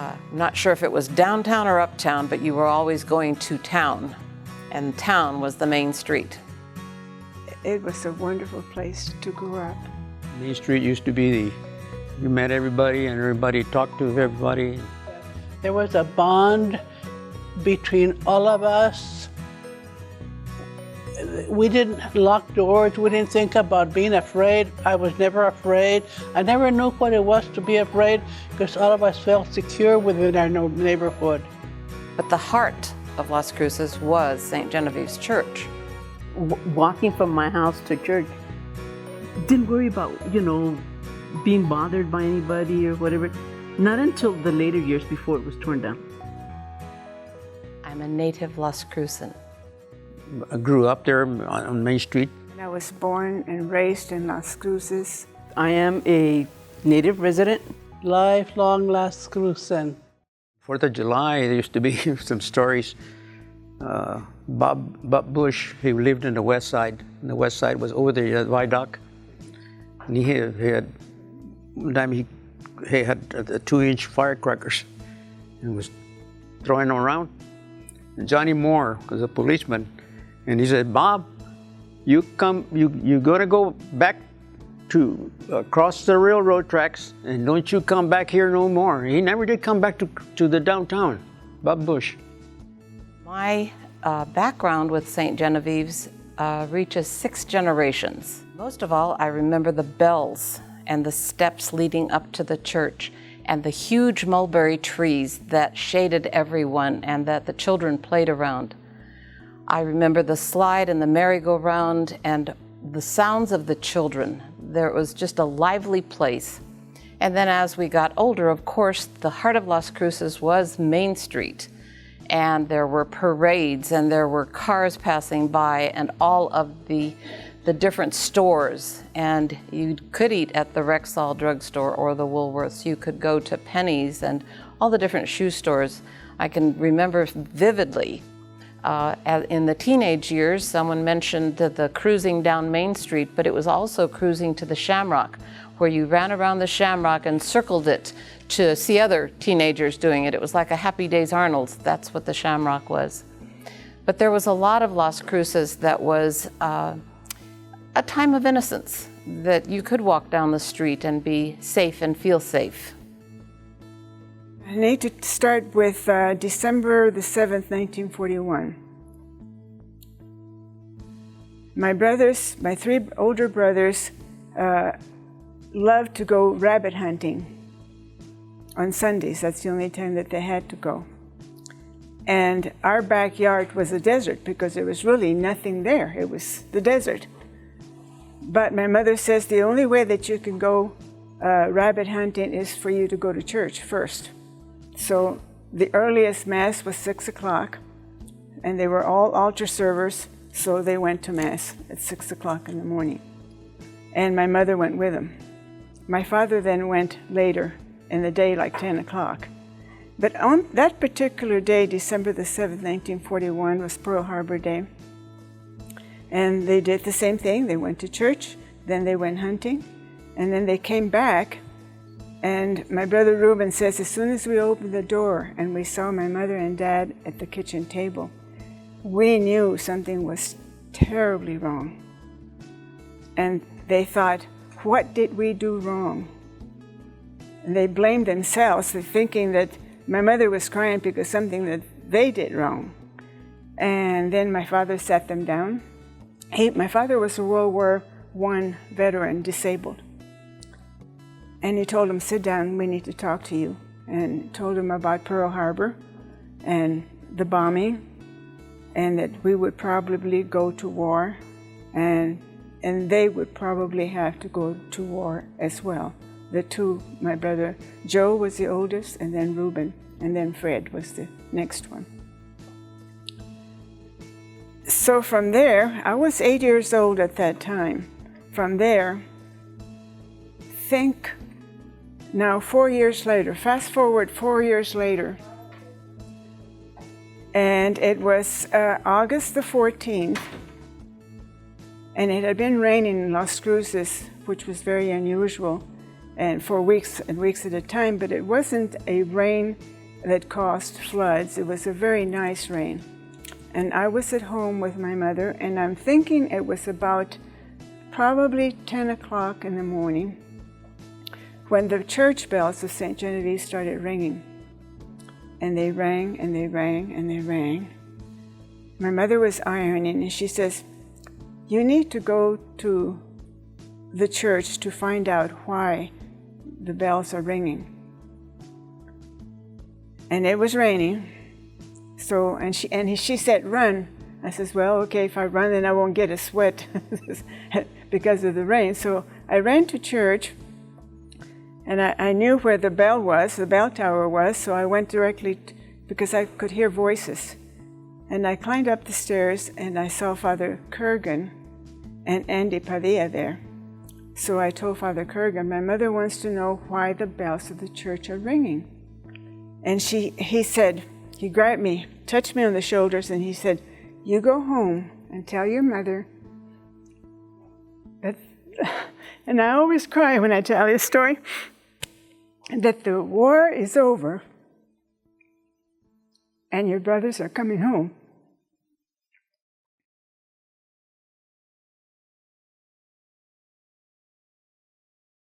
I'm not sure if it was downtown or uptown, but you were always going to town, and town was the main street. It was a wonderful place to grow up. Main Street used to be you met everybody and everybody talked to everybody. There was a bond between all of us. We didn't lock doors. We didn't think about being afraid. I was never afraid. I never knew what it was to be afraid because all of us felt secure within our neighborhood. But the heart of Las Cruces was St. Genevieve's Church. Walking from my house to church, didn't worry about, being bothered by anybody or whatever. Not until the later years before it was torn down. I'm a native Las Crucen. I grew up there on Main Street. I was born and raised in Las Cruces. I am a native resident. Lifelong Las Cruces. 4th of July, there used to be some stories. Bob Bush, he lived in the west side. And the west side was over the viaduct. And he had one time he had 2-inch firecrackers and was throwing them around. And Johnny Moore was a policeman, and he said, "Bob, you're gonna go back to across the railroad tracks, and don't you come back here no more." He never did come back to the downtown, Bob Bush. My background with St. Genevieve's reaches 6 generations. Most of all, I remember the bells and the steps leading up to the church and the huge mulberry trees that shaded everyone and that the children played around. I remember the slide and the merry-go-round and the sounds of the children. There was just a lively place. And then as we got older, of course, the heart of Las Cruces was Main Street. And there were parades and there were cars passing by and all of the different stores. And you could eat at the Rexall drugstore or the Woolworths. You could go to Penny's and all the different shoe stores. I can remember vividly in the teenage years, someone mentioned the cruising down Main Street, but it was also cruising to the Shamrock, where you ran around the Shamrock and circled it to see other teenagers doing it. It was like a Happy Days Arnold's. That's what the Shamrock was. But there was a lot of Las Cruces that was a time of innocence, that you could walk down the street and be safe and feel safe. I need to start with December the 7th, 1941. My 3 older brothers, loved to go rabbit hunting on Sundays. That's the only time that they had to go. And our backyard was a desert because there was really nothing there. It was the desert. But my mother says the only way that you can go rabbit hunting is for you to go to church first. So the earliest Mass was 6 o'clock, and they were all altar servers, so they went to Mass at 6 o'clock in the morning. And my mother went with them. My father then went later in the day, like 10 o'clock. But on that particular day, December the 7th, 1941, was Pearl Harbor Day. And they did the same thing. They went to church, then they went hunting, and then they came back. And my brother Reuben says, as soon as we opened the door and we saw my mother and dad at the kitchen table, we knew something was terribly wrong. And they thought, what did we do wrong? And they blamed themselves, thinking that my mother was crying because something that they did wrong. And then my father sat them down. My father was a World War I veteran, disabled. And he told them, sit down, we need to talk to you. And told them about Pearl Harbor and the bombing, and that we would probably go to war, and they would probably have to go to war as well. The two, my brother Joe was the oldest, and then Reuben, and then Fred was the next one. So from there, I was 8 years old at that time. From there, think now 4 years later, fast forward 4 years later, and it was August the 14th, and it had been raining in Las Cruces, which was very unusual, and for weeks and weeks at a time, but it wasn't a rain that caused floods. It was a very nice rain. And I was at home with my mother, and I'm thinking it was about probably 10 o'clock in the morning when the church bells of St. Genevieve started ringing. And they rang, and they rang, and they rang. My mother was ironing, and she says, "You need to go to the church to find out why the bells are ringing." And it was raining. So, and she said, "Run." I says, "Well, okay, if I run, then I won't get a sweat because of the rain." So I ran to church, and I knew where the bell was, the bell tower was, so I went directly, because I could hear voices. And I climbed up the stairs, and I saw Father Kurgan and Andy Padilla there. So I told Father Kurgan, "My mother wants to know why the bells of the church are ringing." And he said, he grabbed me, touched me on the shoulders, and he said, "You go home and tell your mother that," and I always cry when I tell this story, "that the war is over and your brothers are coming home."